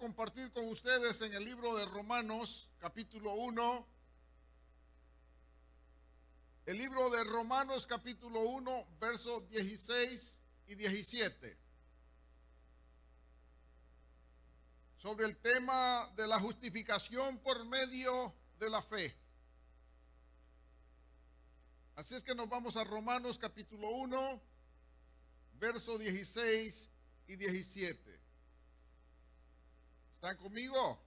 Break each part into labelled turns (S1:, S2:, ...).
S1: compartir con ustedes en el libro de Romanos, capítulo 1. El libro de Romanos, capítulo 1, versos 16 y 17. Sobre el tema de la justificación por medio de la fe. Así es que nos vamos a Romanos, capítulo 1, versos 16 y 17. ¿Están conmigo?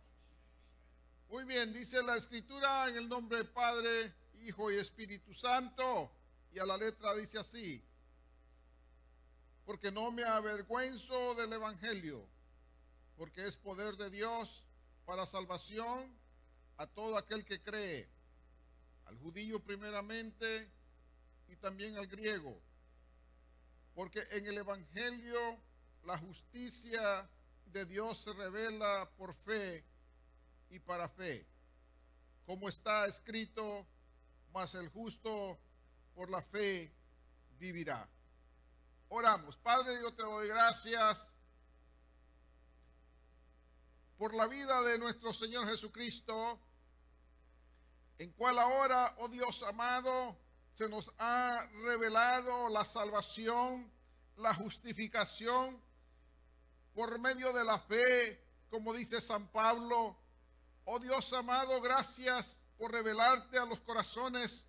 S1: Muy bien, dice la Escritura en el nombre del Padre, Hijo y Espíritu Santo, y a la letra dice así: porque no me avergüenzo del Evangelio, porque es poder de Dios para salvación a todo aquel que cree, al judío primeramente y también al griego, porque en el Evangelio la justicia de Dios se revela por fe y para fe, como está escrito: mas el justo por la fe vivirá. Oramos. Padre, yo te doy gracias por la vida de nuestro Señor Jesucristo, en cual ahora, oh Dios amado, se nos ha revelado la salvación, la justificación por medio de la fe, como dice San Pablo. Oh Dios amado, gracias por revelarte a los corazones,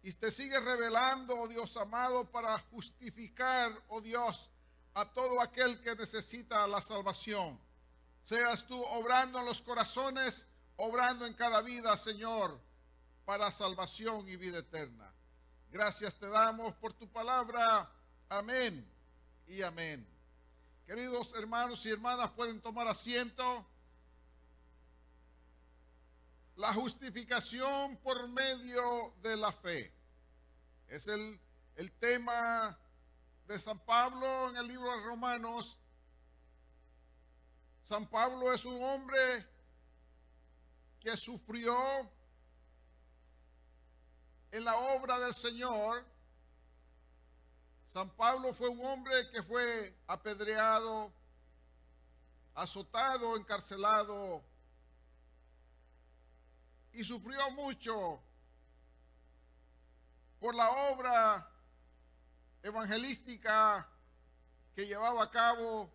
S1: y te sigues revelando, oh Dios amado, para justificar, oh Dios, a todo aquel que necesita la salvación. Seas tú obrando en los corazones, obrando en cada vida, Señor, para salvación y vida eterna. Gracias te damos por tu palabra. Amén y amén. Queridos hermanos y hermanas, pueden tomar asiento. La justificación por medio de la fe es el tema de San Pablo en el libro de Romanos. San Pablo es un hombre que sufrió en la obra del Señor. San Pablo fue un hombre que fue apedreado, azotado, encarcelado, y sufrió mucho por la obra evangelística que llevaba a cabo,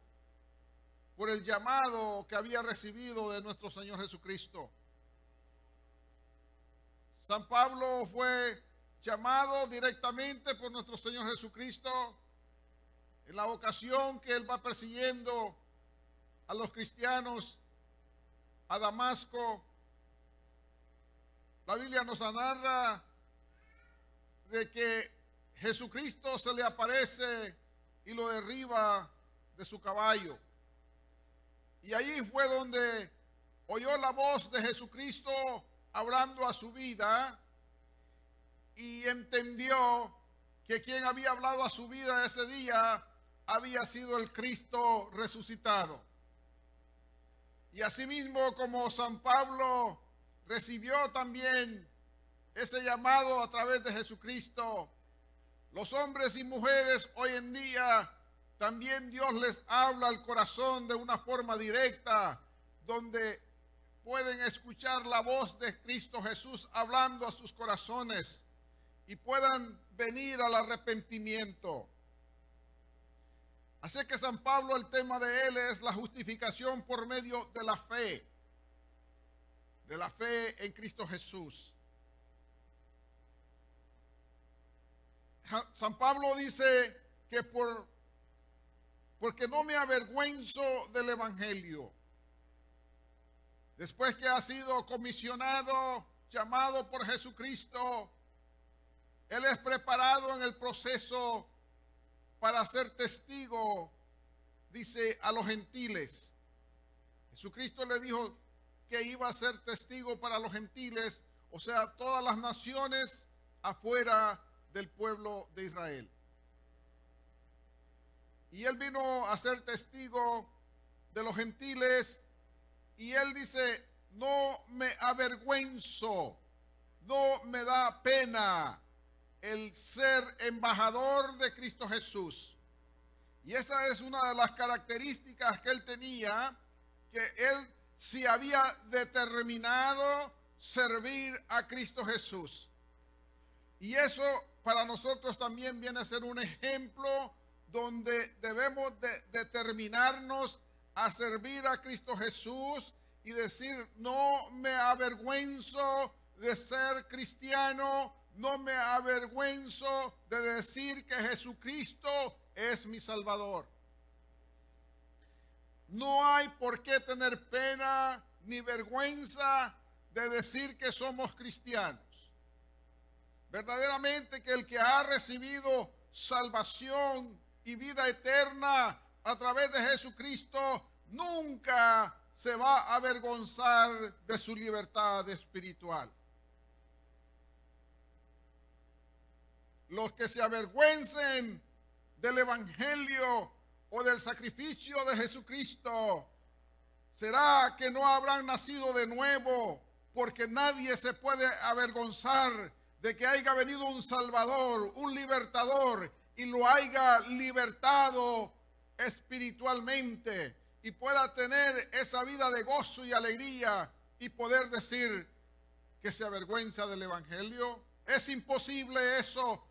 S1: por el llamado que había recibido de nuestro Señor Jesucristo. San Pablo fue llamado directamente por nuestro Señor Jesucristo en la ocasión que él va persiguiendo a los cristianos a Damasco. La Biblia nos narra de que Jesucristo se le aparece y lo derriba de su caballo. Y allí fue donde oyó la voz de Jesucristo hablando a su vida, y entendió que quien había hablado a su vida ese día había sido el Cristo resucitado. Y asimismo, como San Pablo recibió también ese llamado a través de Jesucristo, los hombres y mujeres hoy en día también Dios les habla al corazón de una forma directa, donde pueden escuchar la voz de Cristo Jesús hablando a sus corazones y puedan venir al arrepentimiento. Así que San Pablo, el tema de él es la justificación por medio de la fe en Cristo Jesús. San Pablo dice que porque no me avergüenzo del Evangelio. Después que ha sido comisionado, llamado por Jesucristo, él es preparado en el proceso para ser testigo, dice, a los gentiles. Jesucristo le dijo que iba a ser testigo para los gentiles, o sea, todas las naciones afuera del pueblo de Israel. Y él vino a ser testigo de los gentiles, y él dice: no me avergüenzo, no me da pena el ser embajador de Cristo Jesús. Y esa es una de las características que él tenía, que él se había determinado servir a Cristo Jesús. Y eso para nosotros también viene a ser un ejemplo donde debemos de determinarnos a servir a Cristo Jesús y decir: no me avergüenzo de ser cristiano, no me avergüenzo de decir que Jesucristo es mi Salvador. No hay por qué tener pena ni vergüenza de decir que somos cristianos. Verdaderamente que el que ha recibido salvación y vida eterna a través de Jesucristo nunca se va a avergonzar de su libertad espiritual. Los que se avergüencen del evangelio o del sacrificio de Jesucristo, será que no habrán nacido de nuevo, porque nadie se puede avergonzar de que haya venido un Salvador, un libertador, y lo haya libertado espiritualmente y pueda tener esa vida de gozo y alegría y poder decir que se avergüenza del evangelio. Es imposible eso.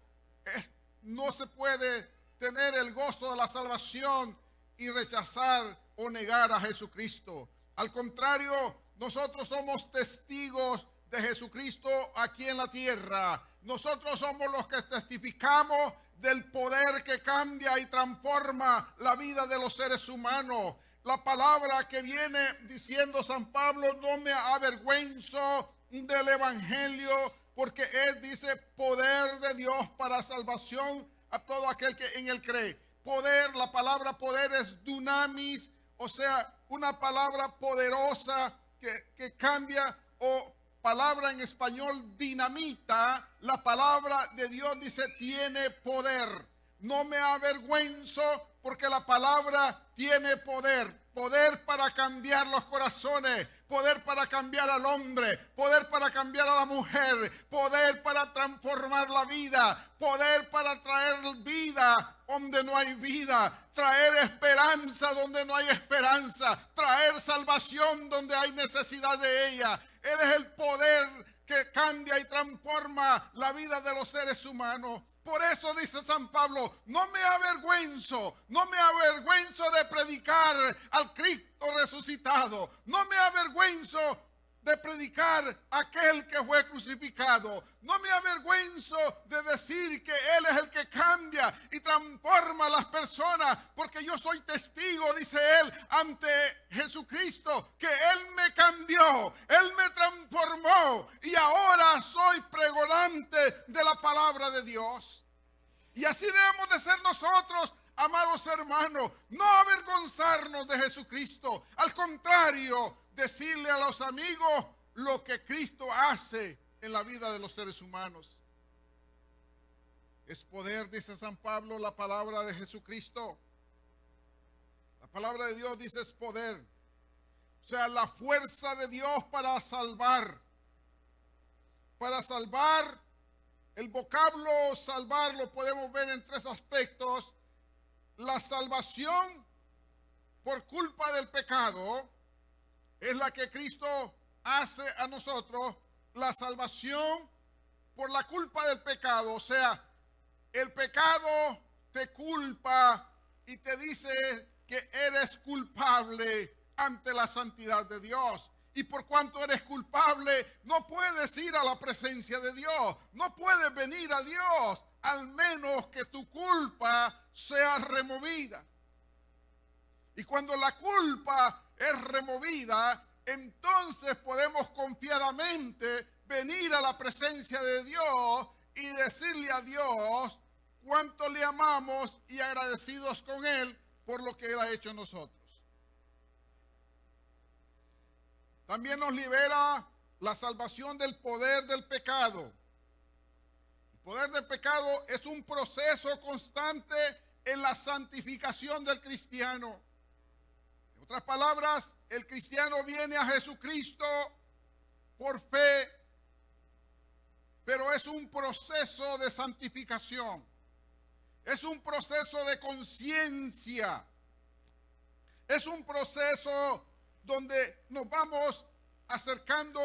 S1: No se puede tener el gozo de la salvación y rechazar o negar a Jesucristo. Al contrario, nosotros somos testigos de Jesucristo aquí en la tierra. Nosotros somos los que testificamos del poder que cambia y transforma la vida de los seres humanos. La palabra que viene diciendo San Pablo: no me avergüenzo del evangelio, porque él dice poder de Dios para salvación a todo aquel que en él cree. Poder, la palabra poder es dunamis, o sea, una palabra poderosa que cambia, o palabra en español dinamita. La palabra de Dios dice tiene poder. No me avergüenzo porque la palabra tiene poder. Poder para cambiar los corazones, poder para cambiar al hombre, poder para cambiar a la mujer, poder para transformar la vida, poder para traer vida donde no hay vida, traer esperanza donde no hay esperanza, traer salvación donde hay necesidad de ella. Él es el poder que cambia y transforma la vida de los seres humanos. Por eso dice San Pablo: no me avergüenzo de predicar al Cristo resucitado. No me avergüenzo de predicar a aquel que fue crucificado. No me avergüenzo de decir que Él es el que cambia y transforma a las personas, porque yo soy testigo, dice Él, ante Jesucristo, que Él me cambió, Él me transformó y ahora soy pregonante de la palabra de Dios. Y así debemos de ser nosotros, amados hermanos, no avergonzarnos de Jesucristo. Al contrario, decirle a los amigos lo que Cristo hace en la vida de los seres humanos. Es poder, dice San Pablo, la palabra de Jesucristo. La palabra de Dios dice es poder. O sea, la fuerza de Dios para salvar. Para salvar, el vocablo salvar lo podemos ver en tres aspectos. La salvación por culpa del pecado es la que Cristo hace a nosotros. La salvación por la culpa del pecado, o sea, el pecado te culpa y te dice que eres culpable ante la santidad de Dios. Y por cuanto eres culpable, no puedes ir a la presencia de Dios, no puedes venir a Dios, al menos que tu culpa sea removida. Y cuando la culpa es removida, entonces podemos confiadamente venir a la presencia de Dios y decirle a Dios cuánto le amamos y agradecidos con Él por lo que Él ha hecho en nosotros. También nos libera la salvación del poder del pecado. El poder del pecado es un proceso constante en la santificación del cristiano. En otras palabras, el cristiano viene a Jesucristo por fe, pero es un proceso de santificación. Es un proceso de conciencia. Es un proceso donde nos vamos acercando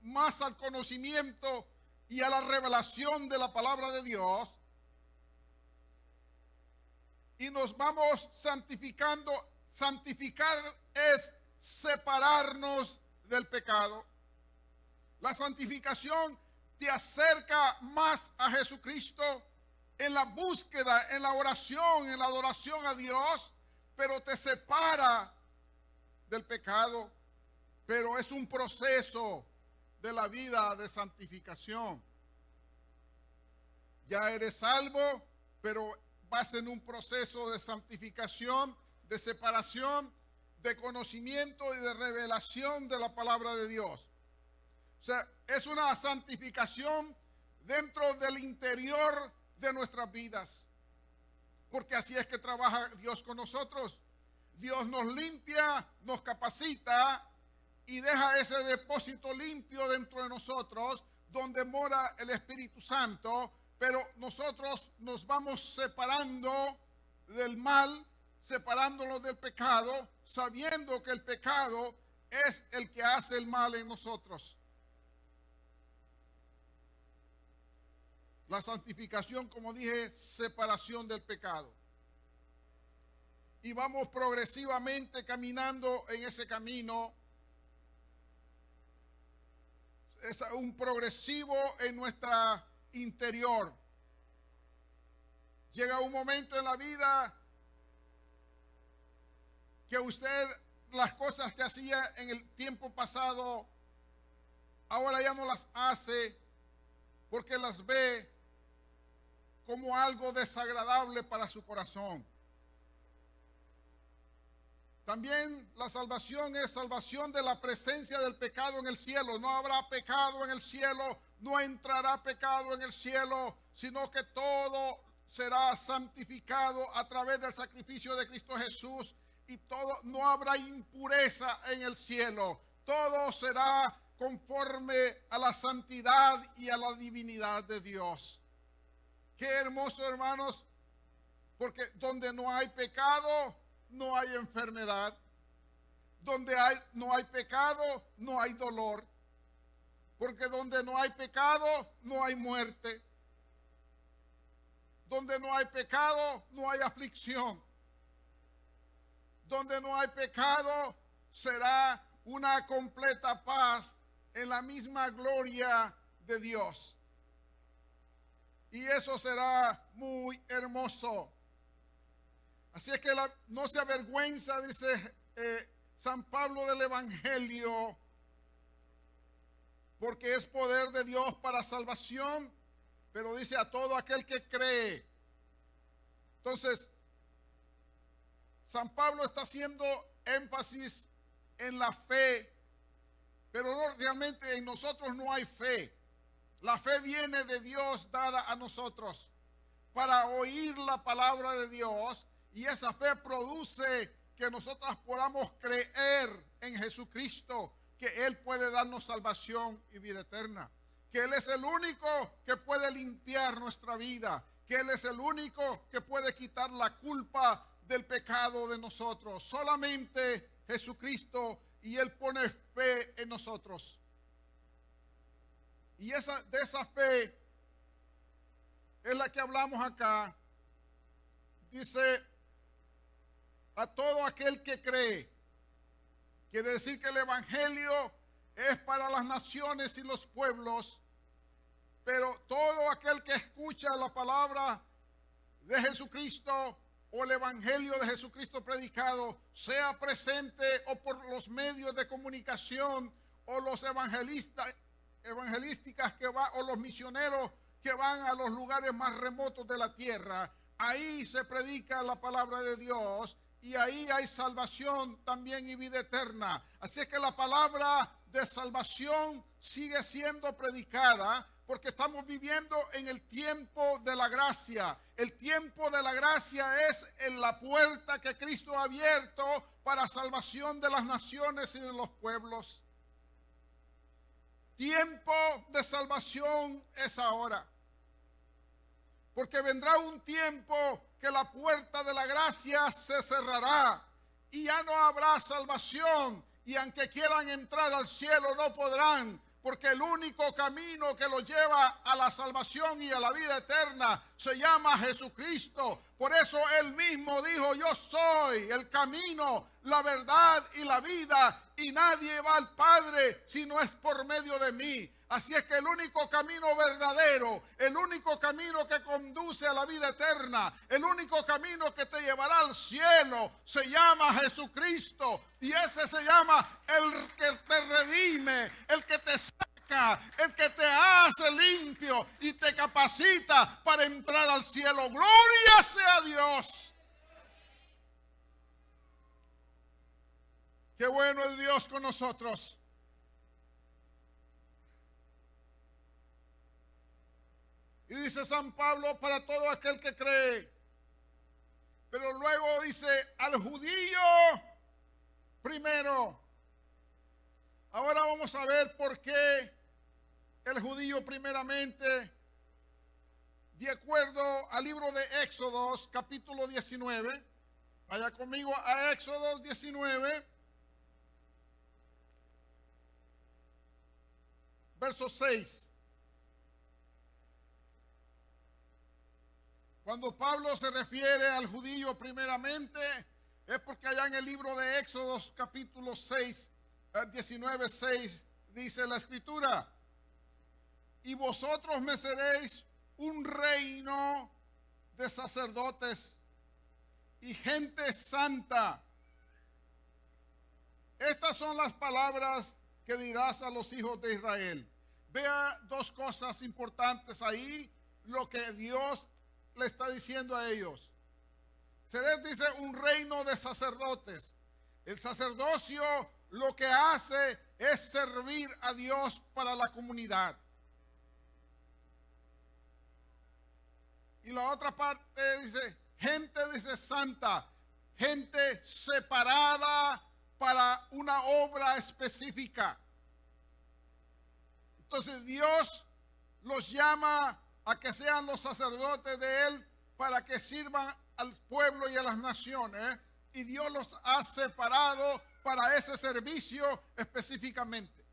S1: más al conocimiento y a la revelación de la palabra de Dios, y nos vamos santificando. Santificar es separarnos del pecado. La santificación te acerca más a Jesucristo en la búsqueda, en la oración, en la adoración a Dios, pero te separa del pecado. Pero es un proceso de la vida de santificación. Ya eres salvo, pero vas en un proceso de santificación, de separación, de conocimiento y de revelación de la palabra de Dios. O sea, es una santificación dentro del interior de nuestras vidas. Porque así es que trabaja Dios con nosotros. Dios nos limpia, nos capacita y deja ese depósito limpio dentro de nosotros, donde mora el Espíritu Santo, pero nosotros nos vamos separando del mal, separándonos del pecado, sabiendo que el pecado es el que hace el mal en nosotros. La santificación, como dije, separación del pecado. Y vamos progresivamente caminando en ese camino. Es un progresivo en nuestra interior. Llega un momento en la vida que usted, las cosas que hacía en el tiempo pasado, ahora ya no las hace porque las ve como algo desagradable para su corazón. También la salvación es salvación de la presencia del pecado en el cielo. No habrá pecado en el cielo, no entrará pecado en el cielo, sino que todo será santificado a través del sacrificio de Cristo Jesús, y todo, no habrá impureza en el cielo. Todo será conforme a la santidad y a la divinidad de Dios. Qué hermoso, hermanos, porque donde no hay pecado, no hay enfermedad. Donde no hay pecado, no hay dolor. Porque donde no hay pecado, no hay muerte. Donde no hay pecado, no hay aflicción. Donde no hay pecado, será una completa paz en la misma gloria de Dios. Y eso será muy hermoso. Así es que no se avergüenza, dice San Pablo, del Evangelio, porque es poder de Dios para salvación, pero dice a todo aquel que cree. Entonces, San Pablo está haciendo énfasis en la fe, pero no, realmente en nosotros no hay fe. La fe viene de Dios dada a nosotros para oír la palabra de Dios, y esa fe produce que nosotros podamos creer en Jesucristo, que Él puede darnos salvación y vida eterna, que Él es el único que puede limpiar nuestra vida, que Él es el único que puede quitar la culpa del pecado de nosotros. Solamente Jesucristo, y Él pone fe en nosotros. Y de esa fe es la que hablamos acá. Dice, a todo aquel que cree. Quiere decir que el Evangelio es para las naciones y los pueblos, pero todo aquel que escucha la palabra de Jesucristo o el Evangelio de Jesucristo predicado, sea presente o por los medios de comunicación o los evangelísticas que van, o los misioneros que van a los lugares más remotos de la tierra, ahí se predica la palabra de Dios, y ahí hay salvación también y vida eterna. Así es que la palabra de salvación sigue siendo predicada, porque estamos viviendo en el tiempo de la gracia. El tiempo de la gracia es en la puerta que Cristo ha abierto para salvación de las naciones y de los pueblos. Tiempo de salvación es ahora. Porque vendrá un tiempo que la puerta de la gracia se cerrará y ya no habrá salvación, y aunque quieran entrar al cielo no podrán, porque el único camino que los lleva a la salvación y a la vida eterna se llama Jesucristo. Por eso Él mismo dijo: yo soy el camino, la verdad y la vida, y nadie va al Padre si no es por medio de mí. Así es que el único camino verdadero, el único camino que conduce a la vida eterna, el único camino que te llevará al cielo, se llama Jesucristo. Y ese se llama el que te redime, el que te saca, el que te hace limpio y te capacita para entrar al cielo. ¡Gloria sea a Dios! ¡Qué bueno es Dios con nosotros! Y dice San Pablo: para todo aquel que cree. Pero luego dice: al judío primero. Ahora vamos a ver por qué el judío primeramente. De acuerdo al libro de Éxodos, capítulo 19. Vaya conmigo a Éxodos 19. Verso 6. Cuando Pablo se refiere al judío primeramente, es porque allá en el libro de Éxodos capítulo 6, 19, 6, dice la escritura: y vosotros me seréis un reino de sacerdotes y gente santa. Estas son las palabras que dirás a los hijos de Israel. Vea dos cosas importantes ahí, lo que Dios le está diciendo a ellos. Se les dice un reino de sacerdotes. El sacerdocio lo que hace es servir a Dios para la comunidad. Y la otra parte dice gente, dice santa, gente separada para una obra específica. Entonces Dios los llama a que sean los sacerdotes de Él para que sirvan al pueblo y a las naciones. Y Dios los ha separado para ese servicio específicamente.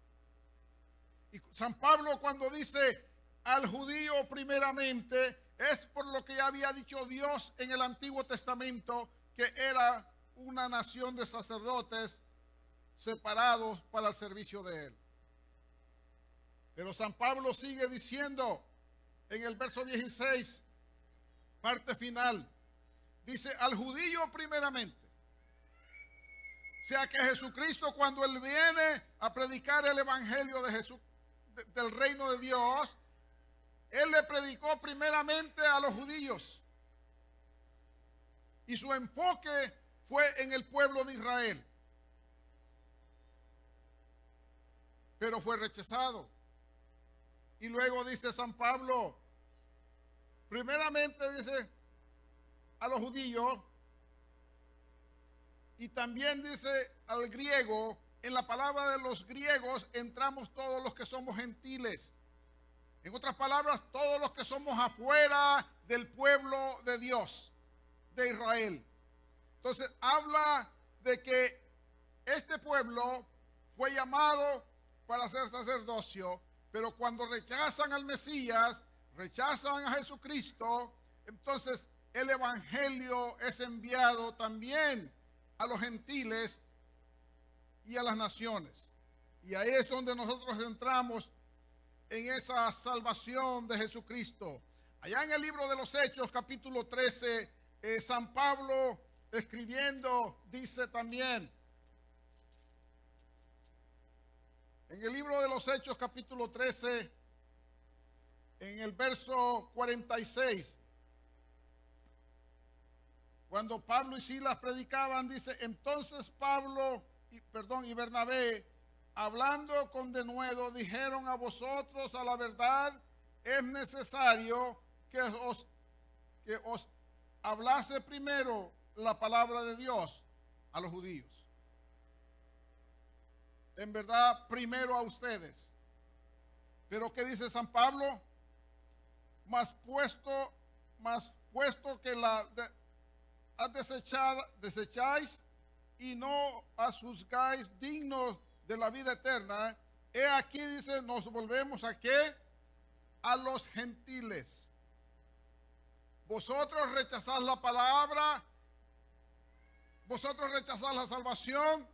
S1: Y San Pablo, cuando dice al judío primeramente, es por lo que ya había dicho Dios en el Antiguo Testamento, que era una nación de sacerdotes separados para el servicio de Él. Pero San Pablo sigue diciendo en el verso 16, parte final, dice: al judío primeramente. O sea que Jesucristo, cuando Él viene a predicar el evangelio de Jesús, del reino de Dios, Él le predicó primeramente a los judíos. Y su enfoque fue en el pueblo de Israel. Pero fue rechazado. Y luego dice San Pablo, primeramente dice a los judíos, y también dice al griego. En la palabra de los griegos entramos todos los que somos gentiles. En otras palabras, todos los que somos afuera del pueblo de Dios, de Israel. Entonces habla de que este pueblo fue llamado para ser sacerdocio, pero cuando rechazan al Mesías, rechazan a Jesucristo, entonces el evangelio es enviado también a los gentiles y a las naciones. Y ahí es donde nosotros entramos en esa salvación de Jesucristo. Allá en el libro de los Hechos, capítulo 13, San Pablo escribiendo dice también, en el libro de los Hechos, capítulo 13, en el verso 46, cuando Pablo y Silas predicaban, dice: entonces Pablo y Bernabé, hablando con denuedo, dijeron: a vosotros a la verdad es necesario que os hablase primero la palabra de Dios a los judíos. En verdad, primero a ustedes. Pero ¿qué dice San Pablo? Mas puesto que la desecháis y no os juzgáis dignos de la vida eterna. He aquí, dice, nos volvemos ¿a qué? A los gentiles. Vosotros rechazáis la palabra, vosotros rechazáis la salvación.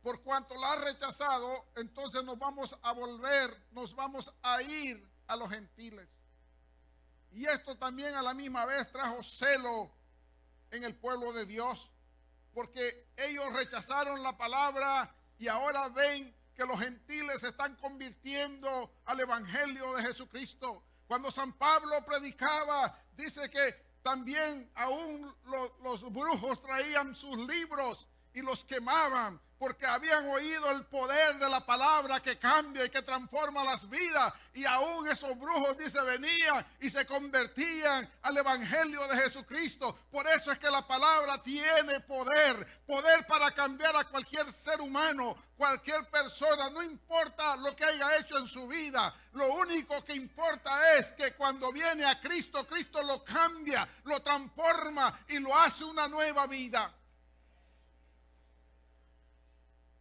S1: Por cuanto la has rechazado, entonces nos vamos a volver, nos vamos a ir a los gentiles. Y esto también a la misma vez trajo celo en el pueblo de Dios, porque ellos rechazaron la palabra y ahora ven que los gentiles se están convirtiendo al evangelio de Jesucristo. Cuando San Pablo predicaba, dice que también aún los brujos traían sus libros y los quemaban, porque habían oído el poder de la palabra que cambia y que transforma las vidas. Y aún esos brujos, dice, venían y se convertían al evangelio de Jesucristo. Por eso es que la palabra tiene poder, poder para cambiar a cualquier ser humano, cualquier persona, no importa lo que haya hecho en su vida. Lo único que importa es que cuando viene a Cristo, Cristo lo cambia, lo transforma y lo hace una nueva vida.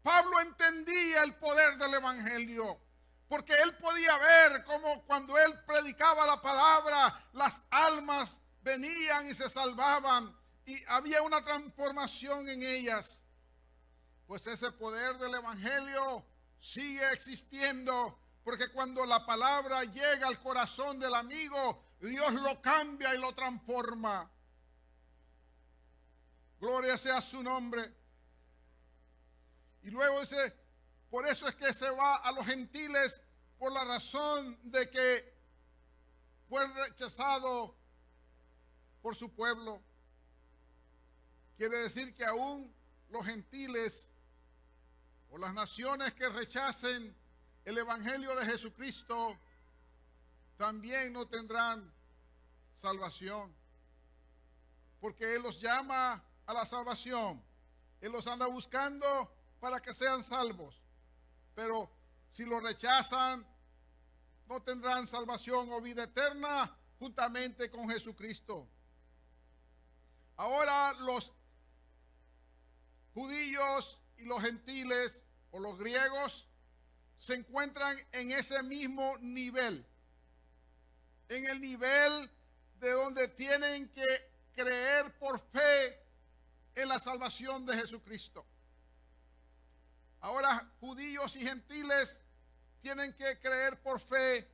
S1: Pablo entendía el poder del evangelio, porque él podía ver cómo cuando él predicaba la palabra, las almas venían y se salvaban y había una transformación en ellas. Pues ese poder del evangelio sigue existiendo, porque cuando la palabra llega al corazón del amigo, Dios lo cambia y lo transforma. Gloria sea su nombre. Y luego dice, por eso es que se va a los gentiles, por la razón de que fue rechazado por su pueblo. Quiere decir que aún los gentiles o las naciones que rechacen el evangelio de Jesucristo también no tendrán salvación, porque Él los llama a la salvación. Él los anda buscando para que sean salvos, pero si lo rechazan, no tendrán salvación o vida eterna juntamente con Jesucristo. Ahora los judíos y los gentiles o los griegos se encuentran en ese mismo nivel, en el nivel de donde tienen que creer por fe en la salvación de Jesucristo. Ahora judíos y gentiles tienen que creer por fe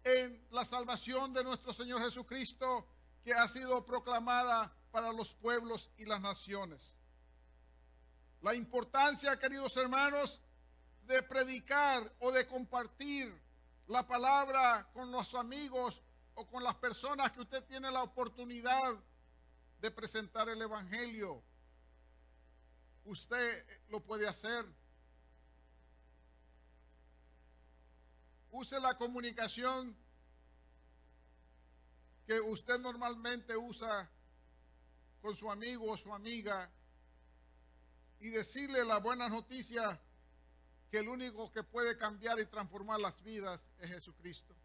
S1: en la salvación de nuestro Señor Jesucristo, que ha sido proclamada para los pueblos y las naciones. La importancia, queridos hermanos, de predicar o de compartir la palabra con los amigos o con las personas que usted tiene la oportunidad de presentar el evangelio. Usted lo puede hacer. Use la comunicación que usted normalmente usa con su amigo o su amiga y decirle la buena noticia que el único que puede cambiar y transformar las vidas es Jesucristo.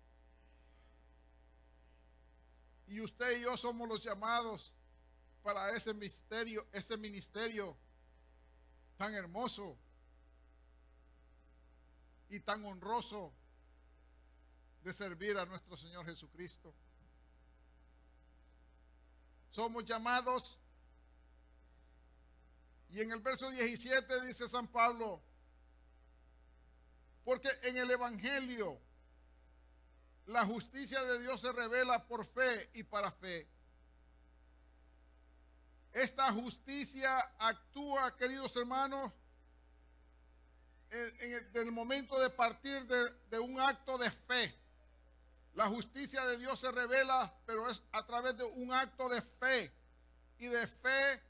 S1: Y usted y yo somos los llamados para ese ministerio tan hermoso y tan honroso de servir a nuestro Señor Jesucristo. Somos llamados, y en el verso 17 dice San Pablo, porque en el evangelio la justicia de Dios se revela por fe y para fe. Esta justicia actúa, queridos hermanos, en el momento de partir de un acto de fe. La justicia de Dios se revela, pero es a través de un acto de fe. Y de fe,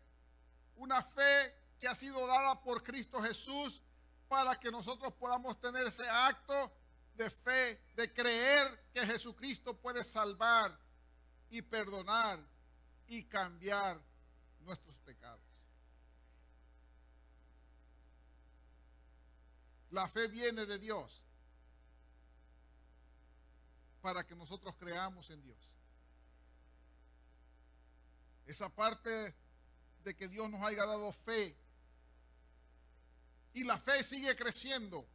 S1: una fe que ha sido dada por Cristo Jesús para que nosotros podamos tener ese acto de fe, de creer que Jesucristo puede salvar y perdonar y cambiar nuestros pecados. La fe viene de Dios para que nosotros creamos en Dios. Esa parte de que Dios nos haya dado fe y la fe sigue creciendo.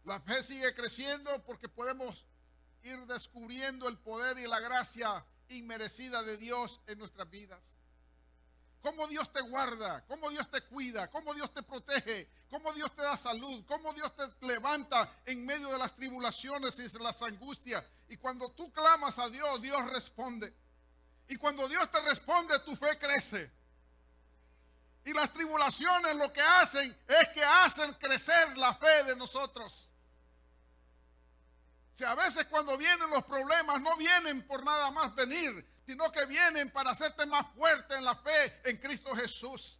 S1: La fe sigue creciendo porque podemos ir descubriendo el poder y la gracia inmerecida de Dios en nuestras vidas. Cómo Dios te guarda, cómo Dios te cuida, cómo Dios te protege, cómo Dios te da salud, cómo Dios te levanta en medio de las tribulaciones y de las angustias. Y cuando tú clamas a Dios, Dios responde. Y cuando Dios te responde, tu fe crece. Y las tribulaciones lo que hacen es que hacen crecer la fe de nosotros. O sea, a veces cuando vienen los problemas no vienen por nada más venir, sino que vienen para hacerte más fuerte en la fe en Cristo Jesús.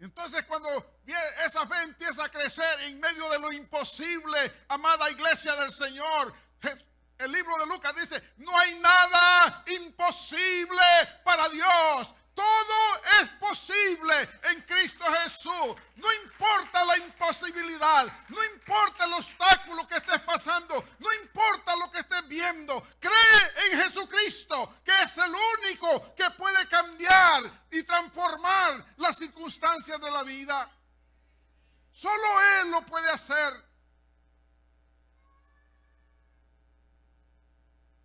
S1: Entonces cuando esa fe empieza a crecer en medio de lo imposible, amada iglesia del Señor, el libro de Lucas dice, no hay nada imposible para Dios. Todo es posible en Cristo Jesús. No importa la imposibilidad, no importa el obstáculo que estés pasando, no importa lo que estés viendo. Cree en Jesucristo, que es el único que puede cambiar y transformar las circunstancias de la vida. Solo Él lo puede hacer.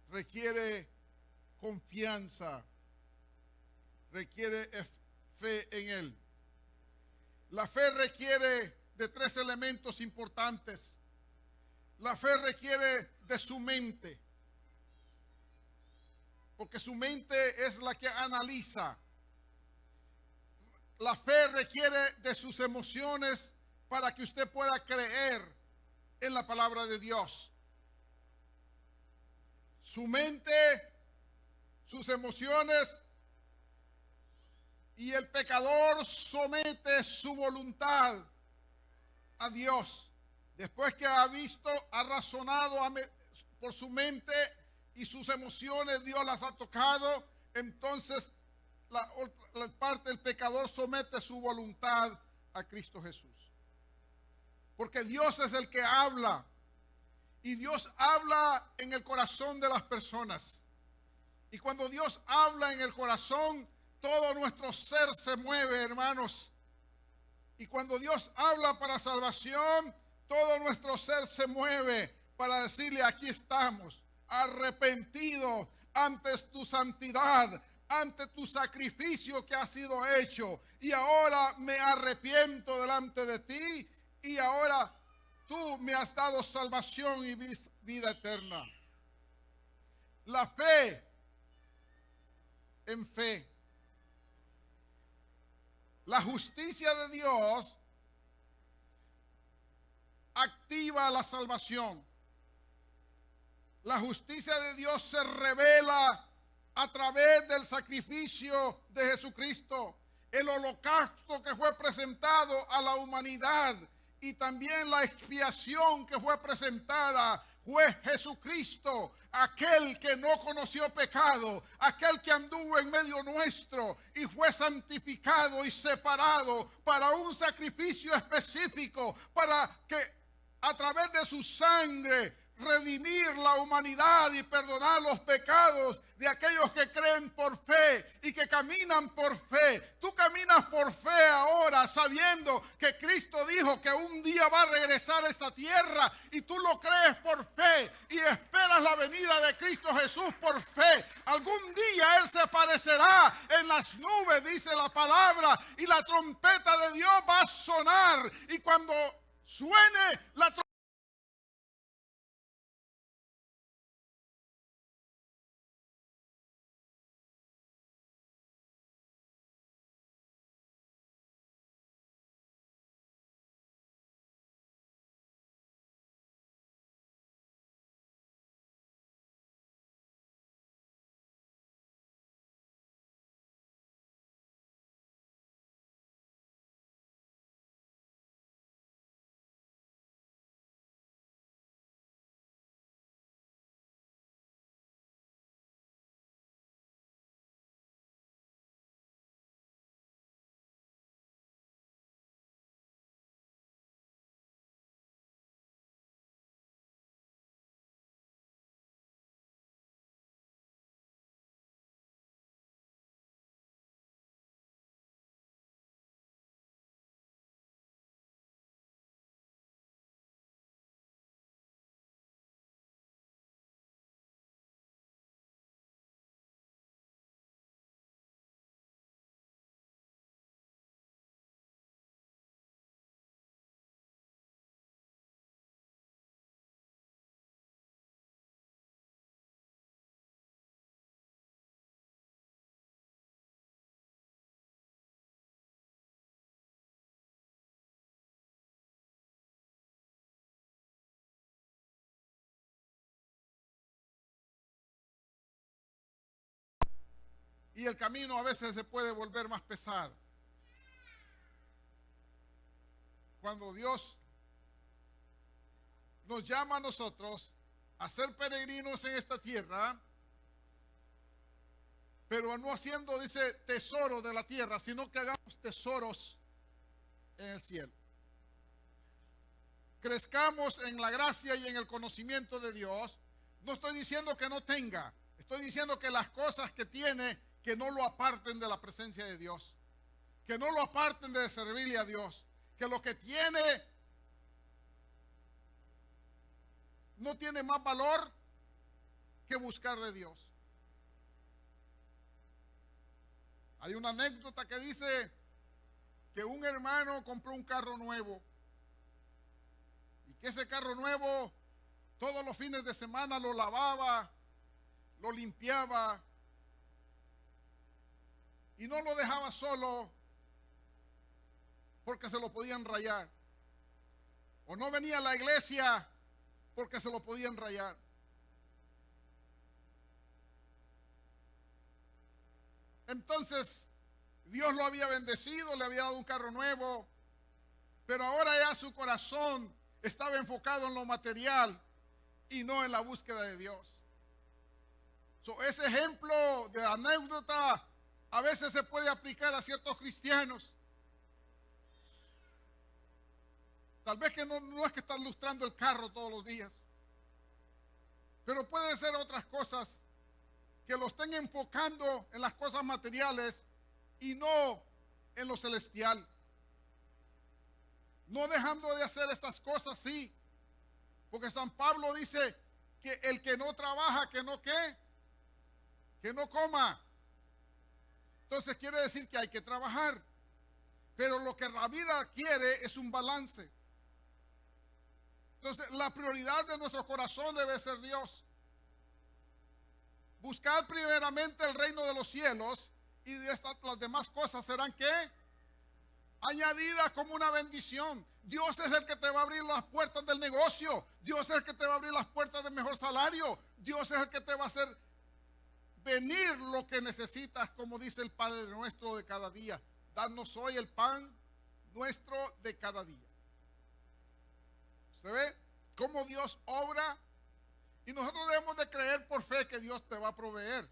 S1: Requiere confianza. Requiere fe en Él. La fe requiere de 3 elementos importantes. La fe requiere de su mente, porque su mente es la que analiza. La fe requiere de sus emociones para que usted pueda creer en la palabra de Dios. Su mente, sus emociones. Y el pecador somete su voluntad a Dios. Después que ha visto, ha razonado por su mente y sus emociones, Dios las ha tocado. Entonces la parte del pecador somete su voluntad a Cristo Jesús. Porque Dios es el que habla. Y Dios habla en el corazón de las personas. Y cuando Dios habla en el corazón, todo nuestro ser se mueve, hermanos. Y cuando Dios habla para salvación, todo nuestro ser se mueve para decirle, aquí estamos, arrepentidos ante tu santidad, ante tu sacrificio que ha sido hecho. Y ahora me arrepiento delante de ti y ahora tú me has dado salvación y vida eterna. La fe en fe. La justicia de Dios activa la salvación. La justicia de Dios se revela a través del sacrificio de Jesucristo, el holocausto que fue presentado a la humanidad y también la expiación que fue presentada. Fue Jesucristo, aquel que no conoció pecado, aquel que anduvo en medio nuestro y fue santificado y separado para un sacrificio específico, para que a través de su sangre redimir la humanidad y perdonar los pecados de aquellos que creen por fe y que caminan por fe. Tú caminas por fe ahora sabiendo que Cristo dijo que un día va a regresar a esta tierra y tú lo crees por fe y esperas la venida de Cristo Jesús por fe. Algún día Él se aparecerá en las nubes, dice la palabra, y la trompeta de Dios va a sonar, y cuando suene la trompeta y el camino a veces se puede volver más pesado. Cuando Dios nos llama a nosotros a ser peregrinos en esta tierra, pero no haciendo, dice, tesoro de la tierra, sino que hagamos tesoros en el cielo. Crezcamos en la gracia y en el conocimiento de Dios. No estoy diciendo que no tenga, estoy diciendo que las cosas que tiene, que no lo aparten de la presencia de Dios, que no lo aparten de servirle a Dios, que lo que tiene no tiene más valor que buscar de Dios. Hay una anécdota que dice que un hermano compró un carro nuevo y que ese carro nuevo todos los fines de semana lo lavaba, lo limpiaba y no lo dejaba solo porque se lo podían rayar, o no venía a la iglesia porque se lo podían rayar. Entonces Dios lo había bendecido, le había dado un carro nuevo, pero ahora ya su corazón estaba enfocado en lo material y no en la búsqueda de Dios. Ese ejemplo de anécdota a veces se puede aplicar a ciertos cristianos. Tal vez que no es que están lustrando el carro todos los días, pero puede ser otras cosas que lo estén enfocando en las cosas materiales y no en lo celestial. No dejando de hacer estas cosas, sí, porque San Pablo dice que el que no trabaja, que no ¿qué? Que no coma. Entonces quiere decir que hay que trabajar, pero lo que la vida quiere es un balance. Entonces la prioridad de nuestro corazón debe ser Dios. Buscar primeramente el reino de los cielos y las demás cosas serán ¿qué? Añadidas como una bendición. Dios es el que te va a abrir las puertas del negocio. Dios es el que te va a abrir las puertas del mejor salario. Dios es el que te va a hacer venir lo que necesitas, como dice el Padre nuestro de cada día. Danos hoy el pan nuestro de cada día. ¿Se ve cómo Dios obra? Y nosotros debemos de creer por fe que Dios te va a proveer.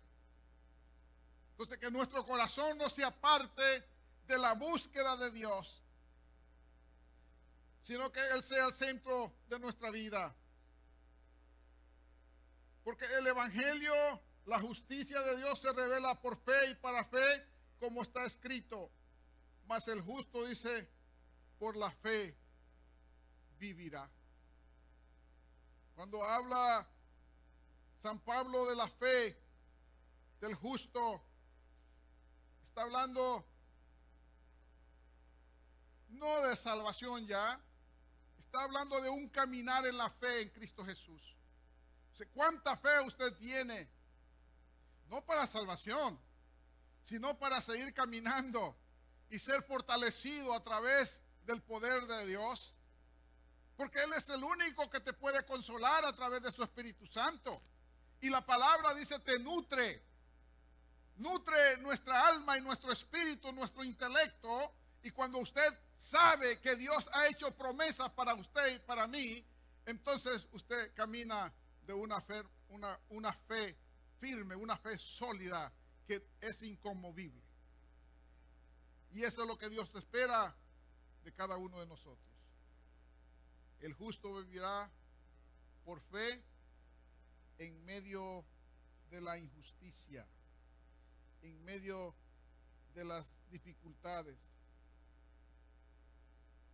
S1: Entonces, que nuestro corazón no se aparte de la búsqueda de Dios, sino que Él sea el centro de nuestra vida. Porque el Evangelio, la justicia de Dios se revela por fe y para fe, como está escrito. Mas el justo, dice, por la fe vivirá. Cuando habla San Pablo de la fe del justo, está hablando no de salvación ya, está hablando de un caminar en la fe en Cristo Jesús. O sea, ¿cuánta fe usted tiene? No para salvación, sino para seguir caminando y ser fortalecido a través del poder de Dios. Porque Él es el único que te puede consolar a través de su Espíritu Santo. Y la palabra dice, te nutre. Nutre nuestra alma y nuestro espíritu, nuestro intelecto. Y cuando usted sabe que Dios ha hecho promesas para usted y para mí, entonces usted camina de una fe firme, una fe sólida que es inconmovible. Y eso es lo que Dios espera de cada uno de nosotros. El justo vivirá por fe en medio de la injusticia, en medio de las dificultades.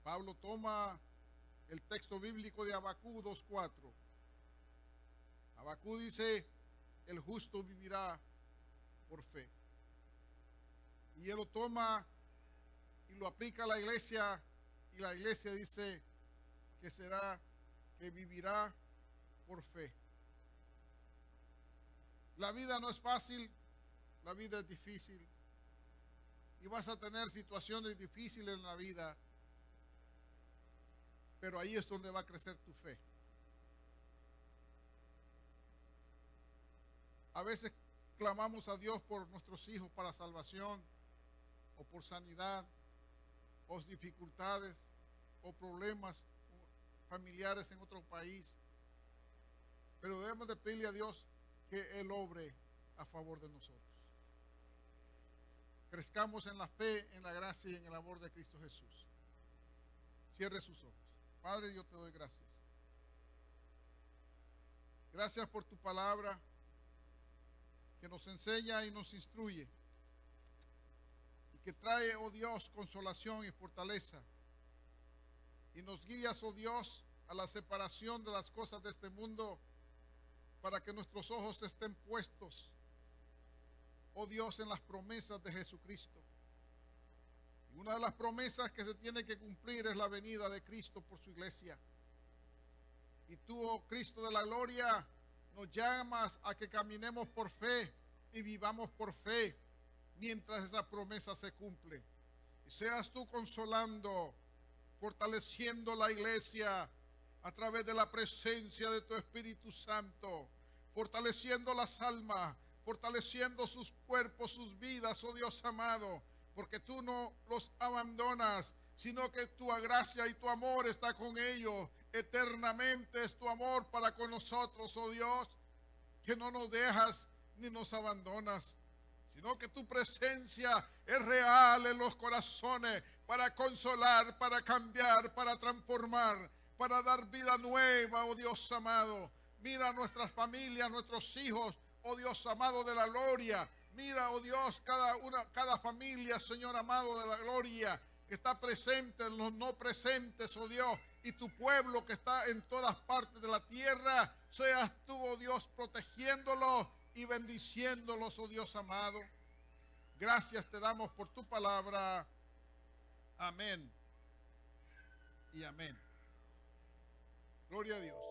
S1: Pablo toma el texto bíblico de Habacuc 2:4. Habacuc dice, el justo vivirá por fe. Y él lo toma y lo aplica a la iglesia, y la iglesia dice que vivirá por fe. La vida no es fácil, la vida es difícil. Y vas a tener situaciones difíciles en la vida, pero ahí es donde va a crecer tu fe. A veces clamamos a Dios por nuestros hijos para salvación, o por sanidad, o dificultades, o problemas familiares en otro país. Pero debemos de pedirle a Dios que Él obre a favor de nosotros. Crezcamos en la fe, en la gracia y en el amor de Cristo Jesús. Cierre sus ojos. Padre, yo te doy gracias. Gracias por tu palabra que nos enseña y nos instruye, y que trae, oh Dios, consolación y fortaleza, y nos guías, oh Dios, a la separación de las cosas de este mundo, para que nuestros ojos estén puestos, oh Dios, en las promesas de Jesucristo. Y una de las promesas que se tiene que cumplir es la venida de Cristo por su iglesia. Y tú, oh Cristo de la gloria, nos llamas a que caminemos por fe y vivamos por fe mientras esa promesa se cumple. Y seas tú consolando, fortaleciendo la iglesia a través de la presencia de tu Espíritu Santo, fortaleciendo las almas, fortaleciendo sus cuerpos, sus vidas, oh Dios amado, porque tú no los abandonas, sino que tu gracia y tu amor está con ellos. Eternamente es tu amor para con nosotros, oh Dios, que no nos dejas ni nos abandonas, sino que tu presencia es real en los corazones para consolar, para cambiar, para transformar, para dar vida nueva, oh Dios amado. Mira nuestras familias, nuestros hijos, oh Dios amado de la gloria. Mira, oh Dios, cada familia, Señor amado de la gloria, que está presente, los no presentes, oh Dios, y tu pueblo que está en todas partes de la tierra, seas tú, oh Dios, protegiéndolos y bendiciéndolos, oh Dios amado. Gracias te damos por tu palabra. Amén y amén. Gloria a Dios.